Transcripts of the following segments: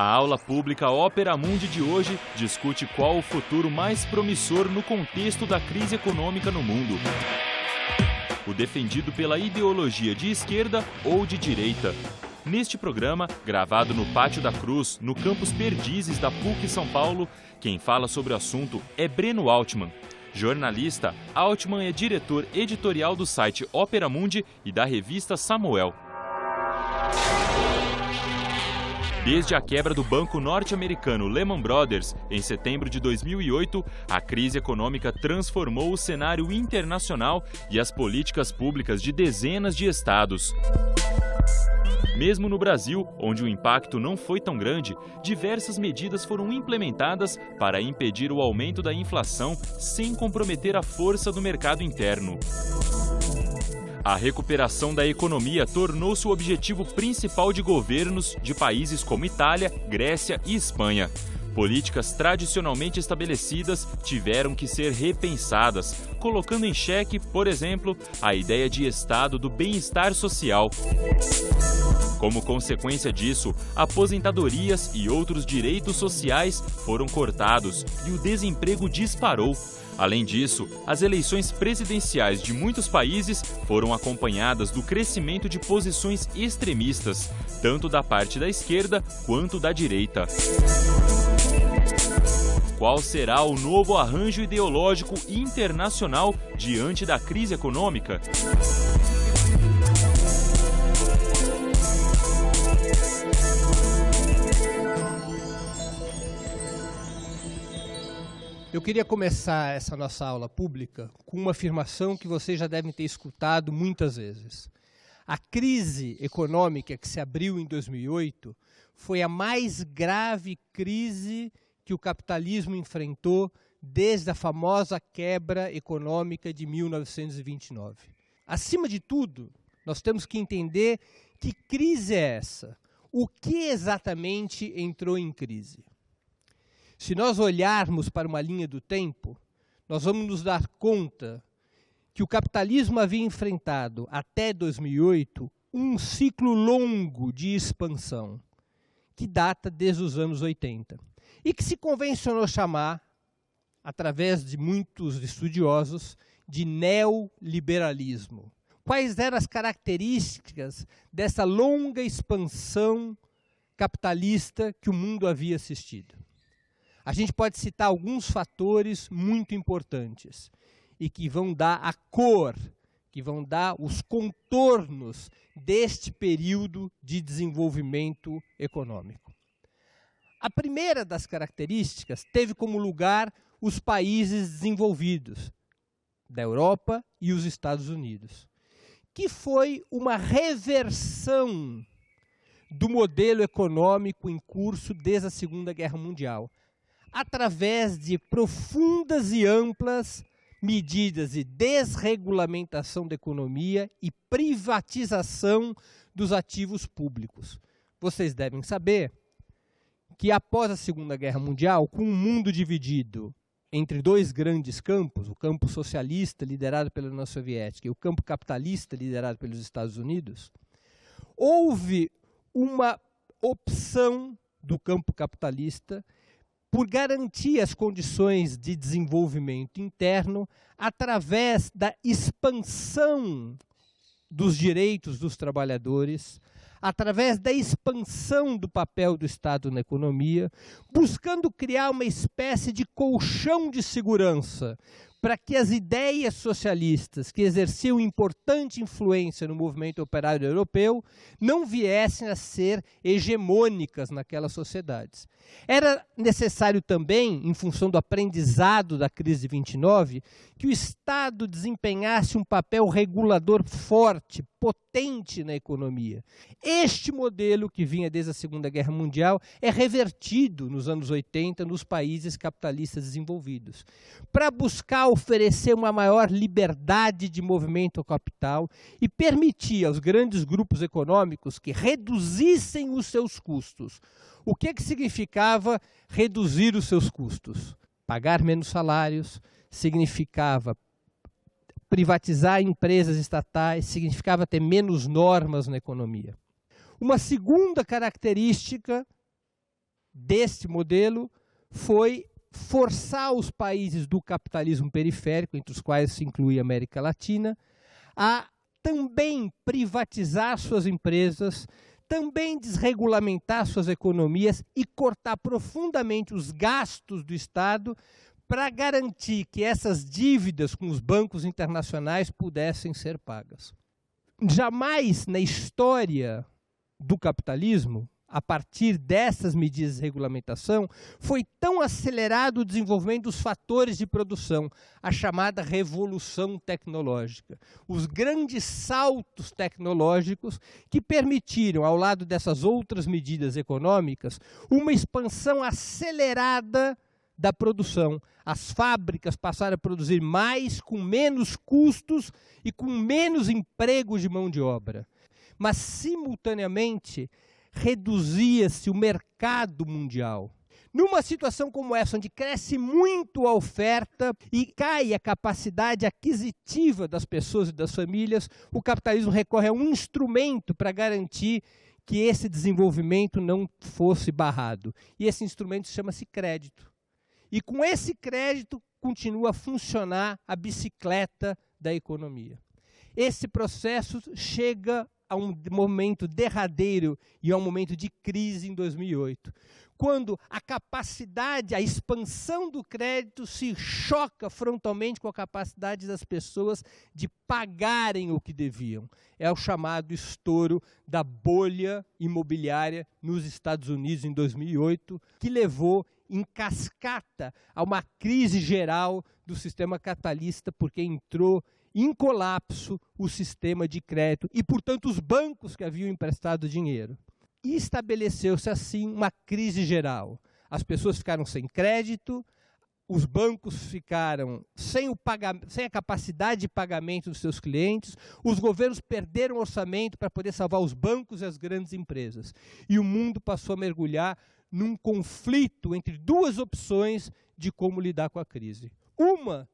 A aula pública Opera Mundi de hoje discute qual o futuro mais promissor no contexto da crise econômica no mundo. O defendido pela ideologia de esquerda ou de direita. Neste programa, gravado no Pátio da Cruz, no campus Perdizes da PUC São Paulo, quem fala sobre o assunto é Breno Altman. Jornalista, Altman é diretor editorial do site Opera Mundi e da revista Samuel. Desde a quebra do banco norte-americano Lehman Brothers, em setembro de 2008, a crise econômica transformou o cenário internacional e as políticas públicas de dezenas de estados. Mesmo no Brasil, onde o impacto não foi tão grande, diversas medidas foram implementadas para impedir o aumento da inflação sem comprometer a força do mercado interno. A recuperação da economia tornou-se o objetivo principal de governos de países como Itália, Grécia e Espanha. Políticas tradicionalmente estabelecidas tiveram que ser repensadas, colocando em xeque, por exemplo, a ideia de Estado do bem-estar social. Como consequência disso, aposentadorias e outros direitos sociais foram cortados e o desemprego disparou. Além disso, as eleições presidenciais de muitos países foram acompanhadas do crescimento de posições extremistas, tanto da parte da esquerda quanto da direita. Qual será o novo arranjo ideológico internacional diante da crise econômica? Eu queria começar essa nossa aula pública com uma afirmação que vocês já devem ter escutado muitas vezes. A crise econômica que se abriu em 2008 foi a mais grave crise que o capitalismo enfrentou desde a famosa quebra econômica de 1929. Acima de tudo, nós temos que entender que crise é essa. O que exatamente entrou em crise? Se nós olharmos para uma linha do tempo, nós vamos nos dar conta que o capitalismo havia enfrentado, até 2008, um ciclo longo de expansão, que data desde os anos 80, e que se convencionou chamar, através de muitos estudiosos, de neoliberalismo. Quais eram as características dessa longa expansão capitalista que o mundo havia assistido? A gente pode citar alguns fatores muito importantes e que vão dar a cor, que vão dar os contornos deste período de desenvolvimento econômico. A primeira das características teve como lugar os países desenvolvidos da Europa e os Estados Unidos, que foi uma reversão do modelo econômico em curso desde a Segunda Guerra Mundial, através de profundas e amplas medidas de desregulamentação da economia e privatização dos ativos públicos. Vocês devem saber que após a Segunda Guerra Mundial, com o mundo dividido entre dois grandes campos, o campo socialista liderado pela União Soviética e o campo capitalista liderado pelos Estados Unidos, houve uma opção do campo capitalista por garantir as condições de desenvolvimento interno através da expansão dos direitos dos trabalhadores, através da expansão do papel do Estado na economia, buscando criar uma espécie de colchão de segurança para que as ideias socialistas, que exerciam importante influência no movimento operário europeu, não viessem a ser hegemônicas naquelas sociedades. Era necessário também, em função do aprendizado da crise de 29, que o Estado desempenhasse um papel regulador forte, potente na economia. Este modelo, que vinha desde a Segunda Guerra Mundial, é revertido nos anos 80 nos países capitalistas desenvolvidos, para buscar oferecer uma maior liberdade de movimento ao capital e permitir aos grandes grupos econômicos que reduzissem os seus custos. O que significava reduzir os seus custos? Pagar menos salários, significava privatizar empresas estatais, significava ter menos normas na economia. Uma segunda característica deste modelo foi forçar os países do capitalismo periférico, entre os quais se inclui a América Latina, a também privatizar suas empresas, também desregulamentar suas economias e cortar profundamente os gastos do Estado para garantir que essas dívidas com os bancos internacionais pudessem ser pagas. Jamais na história do capitalismo, a partir dessas medidas de regulamentação, foi tão acelerado o desenvolvimento dos fatores de produção, a chamada revolução tecnológica. Os grandes saltos tecnológicos que permitiram, ao lado dessas outras medidas econômicas, uma expansão acelerada da produção. As fábricas passaram a produzir mais, com menos custos e com menos empregos de mão de obra. Mas, simultaneamente, reduzia-se o mercado mundial. Numa situação como essa, onde cresce muito a oferta e cai a capacidade aquisitiva das pessoas e das famílias, o capitalismo recorre a um instrumento para garantir que esse desenvolvimento não fosse barrado. E esse instrumento chama-se crédito. E com esse crédito continua a funcionar a bicicleta da economia. Esse processo chega a um momento derradeiro e a um momento de crise em 2008, quando a capacidade, a expansão do crédito se choca frontalmente com a capacidade das pessoas de pagarem o que deviam. É o chamado estouro da bolha imobiliária nos Estados Unidos em 2008, que levou em cascata a uma crise geral do sistema capitalista, porque entrou em colapso o sistema de crédito e, portanto, os bancos que haviam emprestado dinheiro. E estabeleceu-se, assim, uma crise geral. As pessoas ficaram sem crédito, os bancos ficaram sem a capacidade de pagamento dos seus clientes, os governos perderam orçamento para poder salvar os bancos e as grandes empresas. E o mundo passou a mergulhar num conflito entre duas opções de como lidar com a crise. Uma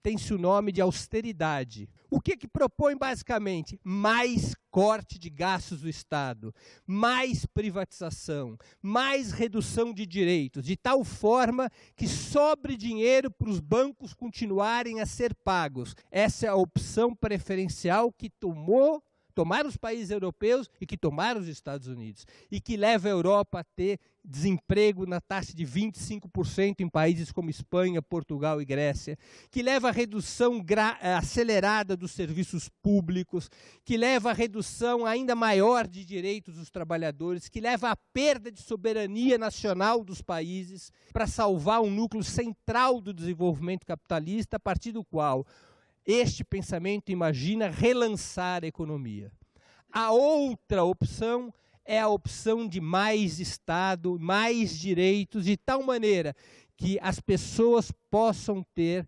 tem-se o nome de austeridade. O que propõe, basicamente? Mais corte de gastos do Estado, mais privatização, mais redução de direitos, de tal forma que sobre dinheiro para os bancos continuarem a ser pagos. Essa é a opção preferencial que tomaram os países europeus e que tomaram os Estados Unidos, e que leva a Europa a ter desemprego na taxa de 25% em países como Espanha, Portugal e Grécia, que leva a redução acelerada dos serviços públicos, que leva a redução ainda maior de direitos dos trabalhadores, que leva à perda de soberania nacional dos países para salvar um núcleo central do desenvolvimento capitalista, a partir do qual este pensamento imagina relançar a economia. A outra opção é a opção de mais Estado, mais direitos, de tal maneira que as pessoas possam ter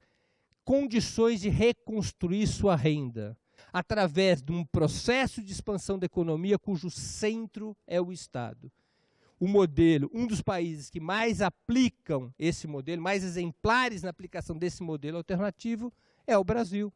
condições de reconstruir sua renda, através de um processo de expansão da economia cujo centro é o Estado. O modelo, um dos países que mais aplicam esse modelo, mais exemplares na aplicação desse modelo alternativo, é o Brasil.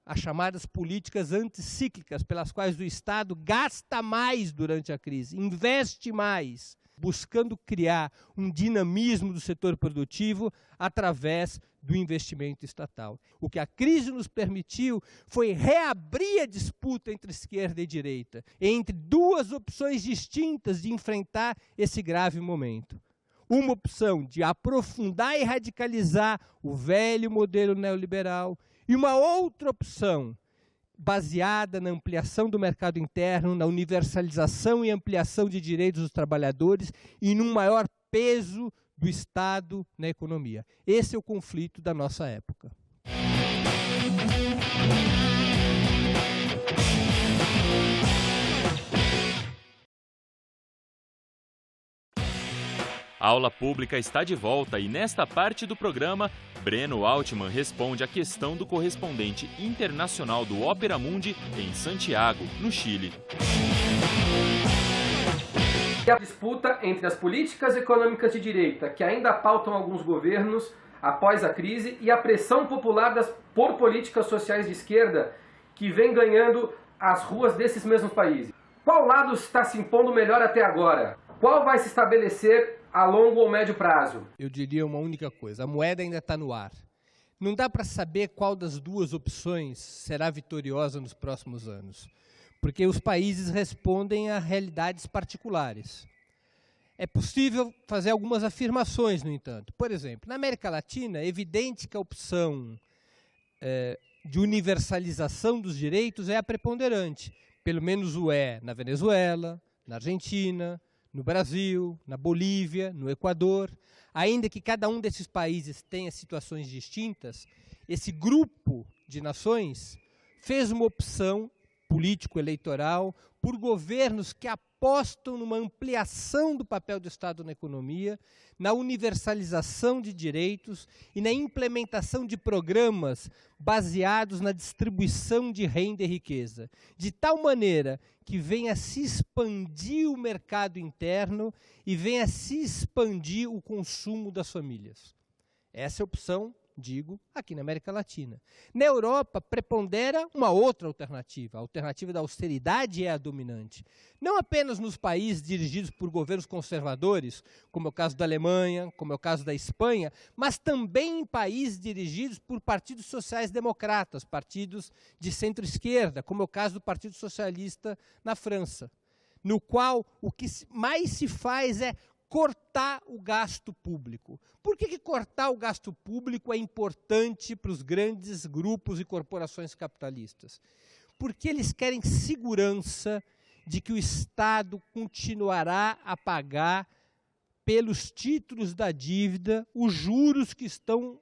As chamadas políticas anticíclicas, pelas quais o Estado gasta mais durante a crise, investe mais, buscando criar um dinamismo do setor produtivo através do investimento estatal. O que a crise nos permitiu foi reabrir a disputa entre esquerda e direita, entre duas opções distintas de enfrentar esse grave momento. Uma opção de aprofundar e radicalizar o velho modelo neoliberal, e uma outra opção baseada na ampliação do mercado interno, na universalização e ampliação de direitos dos trabalhadores e num maior peso do Estado na economia. Esse é o conflito da nossa época. A aula pública está de volta e nesta parte do programa, Breno Altman responde à questão do correspondente internacional do Opera Mundi em Santiago, no Chile. A disputa entre as políticas econômicas de direita, que ainda pautam alguns governos após a crise, e a pressão popular por políticas sociais de esquerda, que vem ganhando as ruas desses mesmos países. Qual lado está se impondo melhor até agora? qual vai se estabelecer a longo ou médio prazo? Eu diria uma única coisa, a moeda ainda está no ar. Não dá para saber qual das duas opções será vitoriosa nos próximos anos, porque os países respondem a realidades particulares. É possível fazer algumas afirmações, no entanto. Por exemplo, na América Latina, é evidente que a opção de universalização dos direitos é a preponderante. Pelo menos o é na Venezuela, na Argentina, no Brasil, na Bolívia, no Equador. Ainda que cada um desses países tenha situações distintas, esse grupo de nações fez uma opção político-eleitoral por governos que apostam numa ampliação do papel do Estado na economia, na universalização de direitos e na implementação de programas baseados na distribuição de renda e riqueza, de tal maneira que venha se expandir o mercado interno e venha se expandir o consumo das famílias. Essa é a opção, digo, aqui na América Latina. Na Europa, prepondera uma outra alternativa. A alternativa da austeridade é a dominante. Não apenas nos países dirigidos por governos conservadores, como é o caso da Alemanha, como é o caso da Espanha, mas também em países dirigidos por partidos sociais-democratas, partidos de centro-esquerda, como é o caso do Partido Socialista na França, no qual o que mais se faz é cortar o gasto público. Por que cortar o gasto público é importante para os grandes grupos e corporações capitalistas? Porque eles querem segurança de que o Estado continuará a pagar pelos títulos da dívida os juros que estão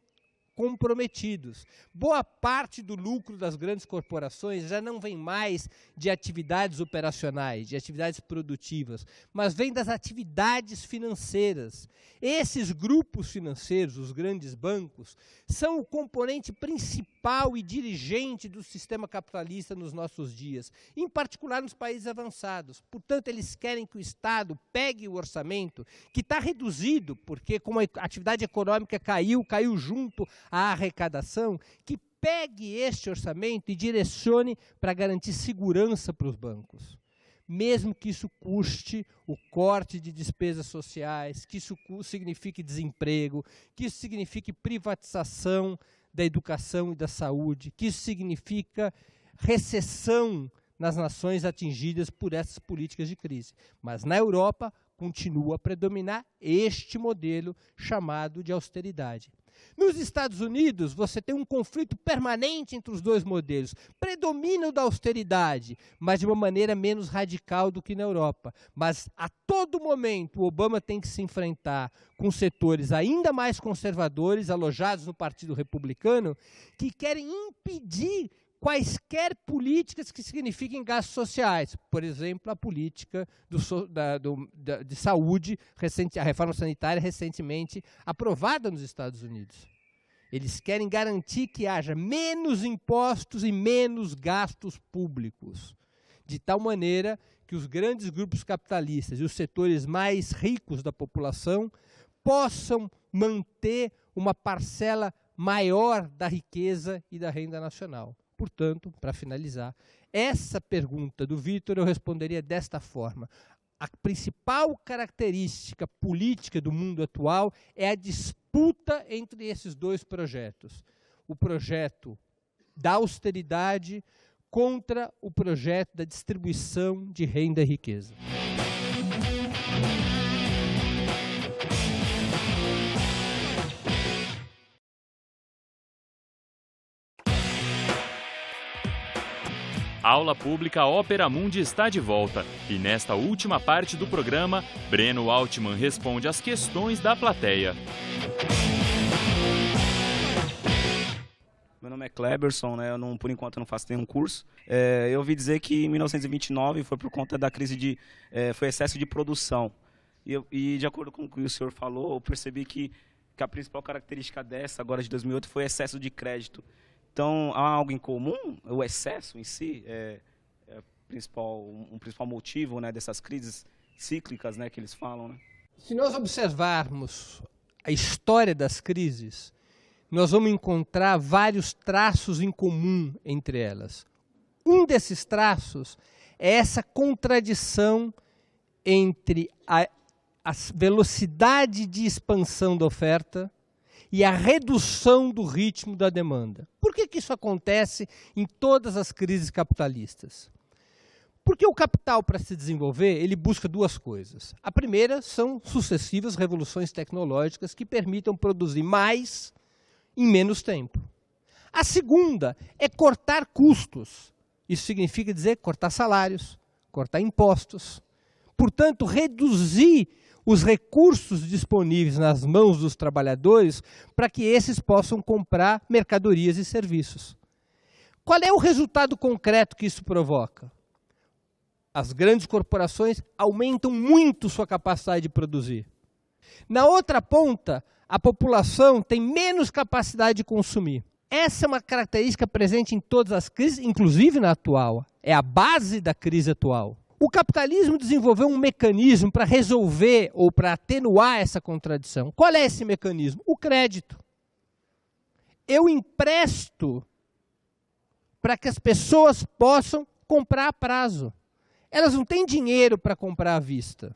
comprometidos. Boa parte do lucro das grandes corporações já não vem mais de atividades operacionais, de atividades produtivas, mas vem das atividades financeiras. Esses grupos financeiros, os grandes bancos, são o componente principal e dirigente do sistema capitalista nos nossos dias, em particular nos países avançados. Portanto, eles querem que o Estado pegue o orçamento, que está reduzido, porque como a atividade econômica caiu junto à arrecadação, que pegue este orçamento e direcione para garantir segurança para os bancos. Mesmo que isso custe o corte de despesas sociais, que isso signifique desemprego, que isso signifique privatização da educação e da saúde, que isso significa recessão nas nações atingidas por essas políticas de crise. Mas na Europa continua a predominar este modelo chamado de austeridade. Nos Estados Unidos, você tem um conflito permanente entre os dois modelos. Predomina o da austeridade, mas de uma maneira menos radical do que na Europa. Mas, a todo momento, o Obama tem que se enfrentar com setores ainda mais conservadores, alojados no Partido Republicano, que querem impedir quaisquer políticas que signifiquem gastos sociais. Por exemplo, a política de saúde, a reforma sanitária recentemente aprovada nos Estados Unidos. Eles querem garantir que haja menos impostos e menos gastos públicos, de tal maneira que os grandes grupos capitalistas e os setores mais ricos da população possam manter uma parcela maior da riqueza e da renda nacional. Portanto, para finalizar, essa pergunta do Vitor eu responderia desta forma. A principal característica política do mundo atual é a disputa entre esses dois projetos. O projeto da austeridade contra o projeto da distribuição de renda e riqueza. A aula pública Ópera Mundi está de volta e nesta última parte do programa, Breno Altman responde às questões da plateia. Meu nome é Kleberson, né? Por enquanto eu não faço nenhum curso. Eu ouvi dizer que em 1929 foi por conta da crise foi excesso de produção. E de acordo com o que o senhor falou, eu percebi que a principal característica dessa, agora de 2008, foi excesso de crédito. Então, há algo em comum? O excesso em si é um principal motivo, né, dessas crises cíclicas, né, que eles falam, né? Se nós observarmos a história das crises, nós vamos encontrar vários traços em comum entre elas. Um desses traços é essa contradição entre a a velocidade de expansão da oferta e a redução do ritmo da demanda. Por que isso acontece em todas as crises capitalistas? Porque o capital, para se desenvolver, ele busca duas coisas. A primeira são sucessivas revoluções tecnológicas que permitam produzir mais em menos tempo. A segunda é cortar custos. Isso significa dizer cortar salários, cortar impostos. Portanto, reduzir os recursos disponíveis nas mãos dos trabalhadores para que esses possam comprar mercadorias e serviços. Qual é o resultado concreto que isso provoca? As grandes corporações aumentam muito sua capacidade de produzir. Na outra ponta, a população tem menos capacidade de consumir. Essa é uma característica presente em todas as crises, inclusive na atual. É a base da crise atual. O capitalismo desenvolveu um mecanismo para resolver ou para atenuar essa contradição. Qual é esse mecanismo? O crédito. Eu empresto para que as pessoas possam comprar a prazo. Elas não têm dinheiro para comprar à vista,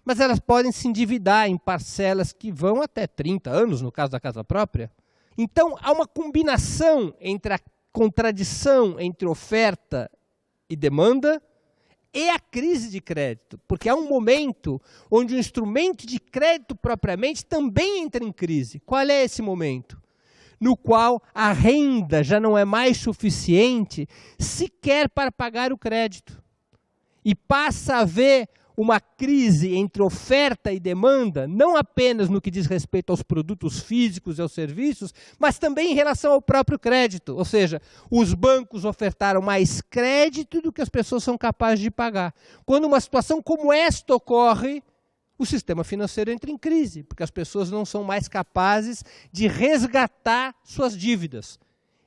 mas elas podem se endividar em parcelas que vão até 30 anos, no caso da casa própria. Então, há uma combinação entre a contradição entre oferta e demanda e a crise de crédito, porque há um momento onde o instrumento de crédito propriamente também entra em crise. Qual é esse momento? No qual a renda já não é mais suficiente sequer para pagar o crédito. E passa a haver uma crise entre oferta e demanda, não apenas no que diz respeito aos produtos físicos e aos serviços, mas também em relação ao próprio crédito. Ou seja, os bancos ofertaram mais crédito do que as pessoas são capazes de pagar. Quando uma situação como esta ocorre, o sistema financeiro entra em crise, porque as pessoas não são mais capazes de resgatar suas dívidas.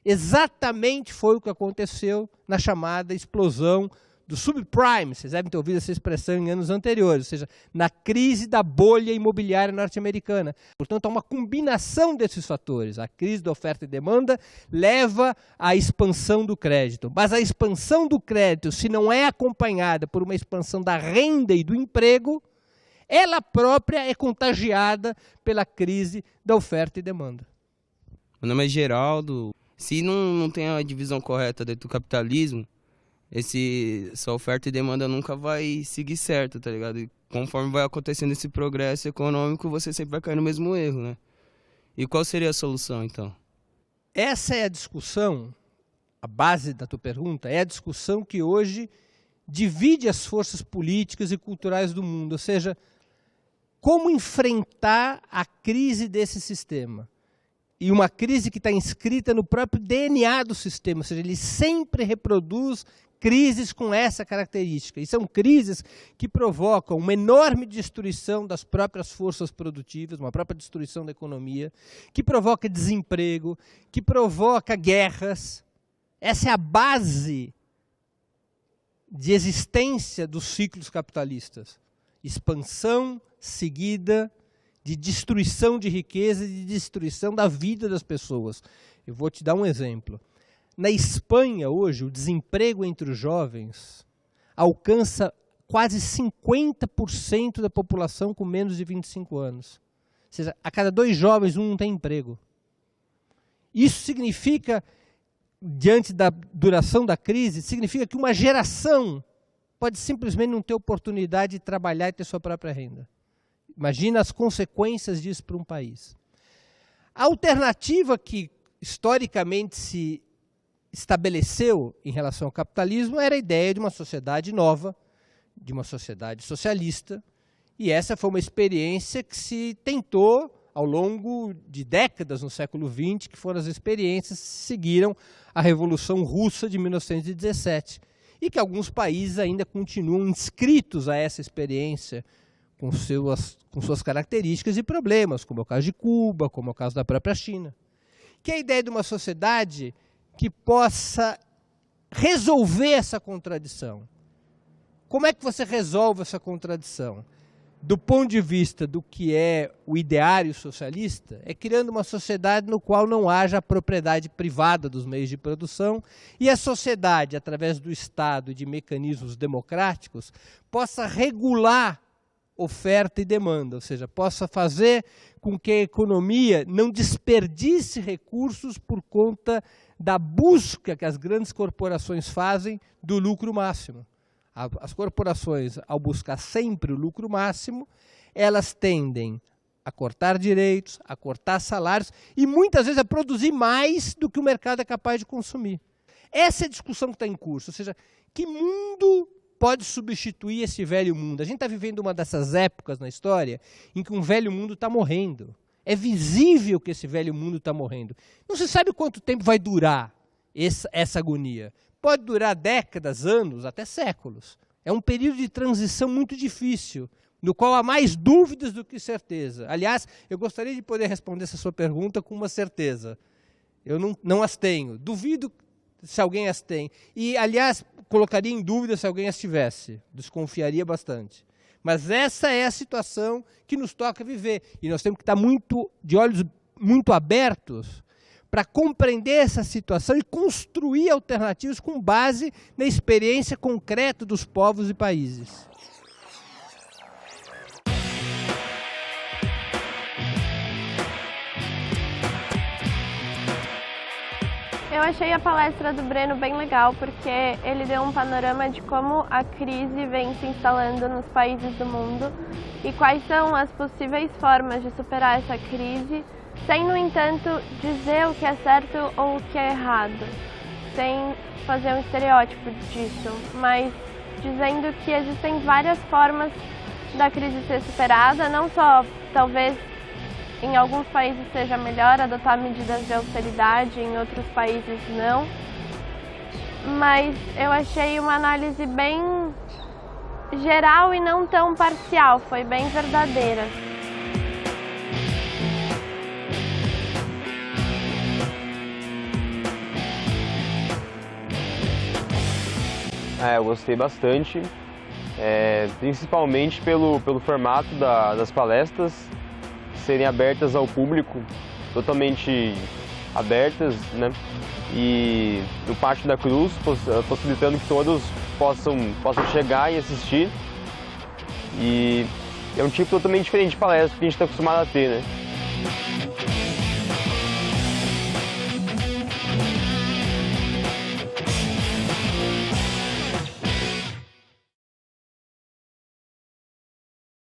Exatamente foi o que aconteceu na chamada explosão do subprime, vocês devem ter ouvido essa expressão em anos anteriores, ou seja, na crise da bolha imobiliária norte-americana. Portanto, há uma combinação desses fatores. A crise da oferta e demanda leva à expansão do crédito. Mas a expansão do crédito, se não é acompanhada por uma expansão da renda e do emprego, ela própria é contagiada pela crise da oferta e demanda. Meu nome é Geraldo. Se não tem a divisão correta dentro do capitalismo, essa oferta e demanda nunca vai seguir certo, tá ligado? E conforme vai acontecendo esse progresso econômico, você sempre vai cair no mesmo erro, né? E qual seria a solução, então? Essa é a discussão, a base da tua pergunta, é a discussão que hoje divide as forças políticas e culturais do mundo, ou seja, como enfrentar a crise desse sistema. E uma crise que está inscrita no próprio DNA do sistema, ou seja, ele sempre reproduz crises com essa característica. E são crises que provocam uma enorme destruição das próprias forças produtivas, uma própria destruição da economia, que provoca desemprego, que provoca guerras. Essa é a base de existência dos ciclos capitalistas. Expansão seguida de destruição de riqueza e de destruição da vida das pessoas. Eu vou te dar um exemplo. Na Espanha, hoje, o desemprego entre os jovens alcança quase 50% da população com menos de 25 anos. Ou seja, a cada 2 jovens, um não tem emprego. Isso significa, diante da duração da crise, significa que uma geração pode simplesmente não ter oportunidade de trabalhar e ter sua própria renda. Imagina as consequências disso para um país. A alternativa que historicamente se estabeleceu em relação ao capitalismo era a ideia de uma sociedade nova, de uma sociedade socialista, e essa foi uma experiência que se tentou ao longo de décadas no século XX, que foram as experiências que seguiram a Revolução Russa de 1917, e que alguns países ainda continuam inscritos a essa experiência, com suas características e problemas, como é o caso de Cuba, como é o caso da própria China. Que é a ideia de uma sociedade que possa resolver essa contradição. Como é que você resolve essa contradição? Do ponto de vista do que é o ideário socialista, é criando uma sociedade no qual não haja a propriedade privada dos meios de produção e a sociedade, através do Estado e de mecanismos democráticos, possa regular oferta e demanda, ou seja, possa fazer com que a economia não desperdice recursos por conta da busca que as grandes corporações fazem do lucro máximo. As corporações, ao buscar sempre o lucro máximo, elas tendem a cortar direitos, a cortar salários e muitas vezes a produzir mais do que o mercado é capaz de consumir. Essa é a discussão que está em curso, ou seja, que mundo pode substituir esse velho mundo? A gente está vivendo uma dessas épocas na história em que um velho mundo está morrendo. É visível que esse velho mundo está morrendo. Não se sabe quanto tempo vai durar essa agonia. Pode durar décadas, anos, até séculos. É um período de transição muito difícil, no qual há mais dúvidas do que certeza. Aliás, eu gostaria de poder responder essa sua pergunta com uma certeza. Eu não as tenho. Duvido se alguém as tem. E, aliás, colocaria em dúvida se alguém as tivesse. Desconfiaria bastante. Mas essa é a situação que nos toca viver. E nós temos que estar de olhos muito abertos para compreender essa situação e construir alternativas com base na experiência concreta dos povos e países. Eu achei a palestra do Breno bem legal, porque ele deu um panorama de como a crise vem se instalando nos países do mundo e quais são as possíveis formas de superar essa crise, sem, no entanto, dizer o que é certo ou o que é errado, sem fazer um estereótipo disso, mas dizendo que existem várias formas da crise ser superada, não só, talvez, em alguns países seja melhor adotar medidas de austeridade, em outros países não. Mas eu achei uma análise bem geral e não tão parcial, foi bem verdadeira. Eu gostei bastante, principalmente pelo formato das palestras, serem abertas ao público, totalmente abertas, né? E no Pátio da Cruz, possibilitando que todos possam chegar e assistir. E é um tipo totalmente diferente de palestra que a gente está acostumado a ter, né?